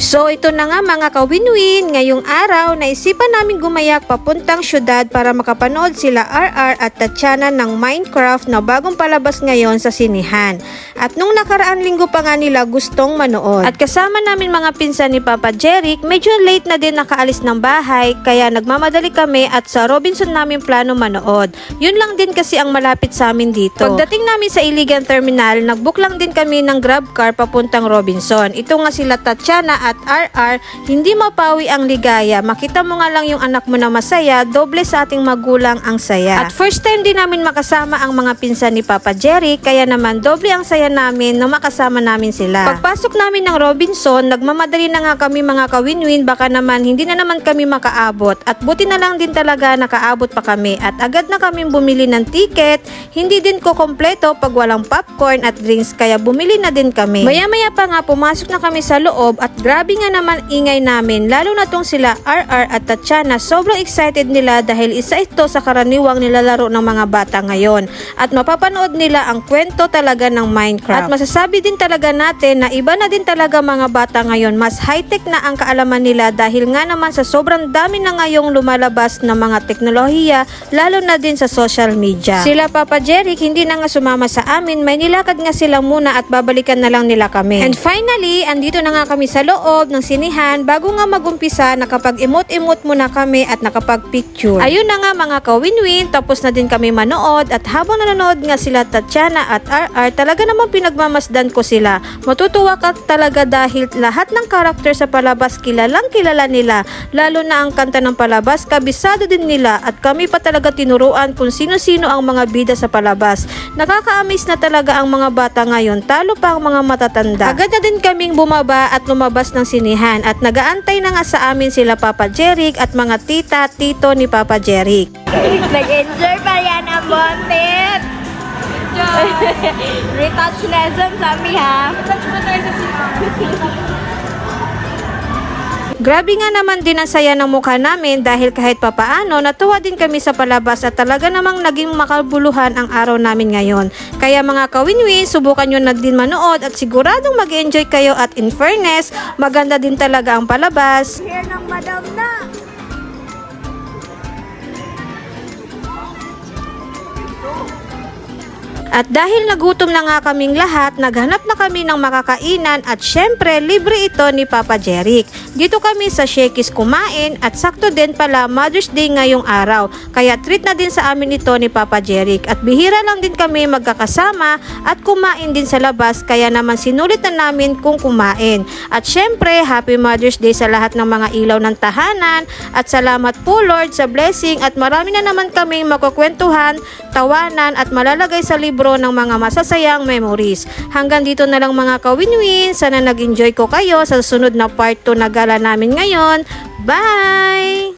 So ito na nga mga kawinwin, ngayong araw naisipan namin gumayak papuntang syudad para makapanood sila RR at Tatiana ng Minecraft na bagong palabas ngayon sa sinihan. At nung nakaraan linggo pa nga nila gustong manood. At kasama namin mga pinsan ni Papa Jeric, medyo late na din nakaalis ng bahay kaya nagmamadali kami at sa Robinson namin plano manood. Yun lang din kasi ang malapit sa amin dito. Pagdating namin sa Iligan Terminal, nagbook lang din kami ng grab car papuntang Robinson. Ito nga sila Tatiana at RR, hindi mapawi ang ligaya. Makita mo nga lang yung anak mo na masaya, doble sa ating magulang ang saya. At first time din namin makasama ang mga pinsan ni Papa Jeric, kaya naman doble ang saya namin na makasama namin sila. Pagpasok namin ng Robinson, nagmamadali na nga kami mga kawinwin, baka naman hindi na naman kami makaabot. At buti na lang din talaga nakaabot pa kami at agad na kami bumili ng ticket. Hindi din ko kompleto pag walang popcorn at drinks, kaya bumili na din kami. Maya-maya pa nga pumasok na kami sa loob at grabe nga naman ingay namin, lalo na tong sila RR at Tatiana. Sobrang excited nila dahil isa ito sa karaniwang nilalaro ng mga bata ngayon at mapapanood nila ang kwento talaga ng Minecraft. At masasabi din talaga natin na iba na din talaga mga bata ngayon, mas high-tech na ang kaalaman nila dahil nga naman sa sobrang dami na ngayong lumalabas na mga teknolohiya, lalo na din sa social media. Sila Papa Jeric hindi na nga sumama sa amin, may nilakad nga sila muna at babalikan na lang nila kami. And finally, andito na nga kami sa loob ng sinihan. Bago nga magumpisa, nakapag-emote-emote muna kami at nakapag-picture. Ayun na nga mga kawinwin, tapos na din kami manood at habang nanonood nga sila Tatiana at RR, talaga namang pinagmamasdan ko sila. Matutuwa ka talaga dahil lahat ng karakter sa palabas kilalang kilala nila, lalo na ang kanta ng palabas, kabisado din nila at kami pa talaga tinuruan kung sino-sino ang mga bida sa palabas. Nakaka-amaze na talaga ang mga bata ngayon, talo pa ang mga matatanda. Agad na din kaming bumaba at lumabas ng sinihan at nagaantay na nga sa amin sila Papa Jeric at mga tita, tito ni Papa Jeric. Nag-enjoy pa yan ang bonnet. Retouch lesson kami ha. Retouch mo tayo sa Grabe nga naman din ang saya ng mukha namin dahil kahit papaano natuwa din kami sa palabas at talaga namang naging makabuluhan ang araw namin ngayon. Kaya mga kawinwin, subukan nyo na din manood at siguradong mag-enjoy kayo at in fairness, maganda din talaga ang palabas. Here ng madam na. At dahil nagutom na nga kaming lahat, naghanap na kami ng makakainan at syempre libre ito ni Papa Jeric. Dito kami sa Shakey's kumain at sakto din pala Mother's Day ngayong araw. Kaya treat na din sa amin ito ni Papa Jeric. At bihira lang din kami magkakasama at kumain din sa labas, kaya naman sinulit na namin kung kumain. At syempre Happy Mother's Day sa lahat ng mga ilaw ng tahanan at salamat po Lord sa blessing at marami na naman kaming makukwentuhan, tawanan at malalagay sa libro ng mga masasayang memories. Hanggang dito na lang mga kawinwin. Sana nag-enjoy ko kayo sa sunod na part 2 na gala namin ngayon. Bye!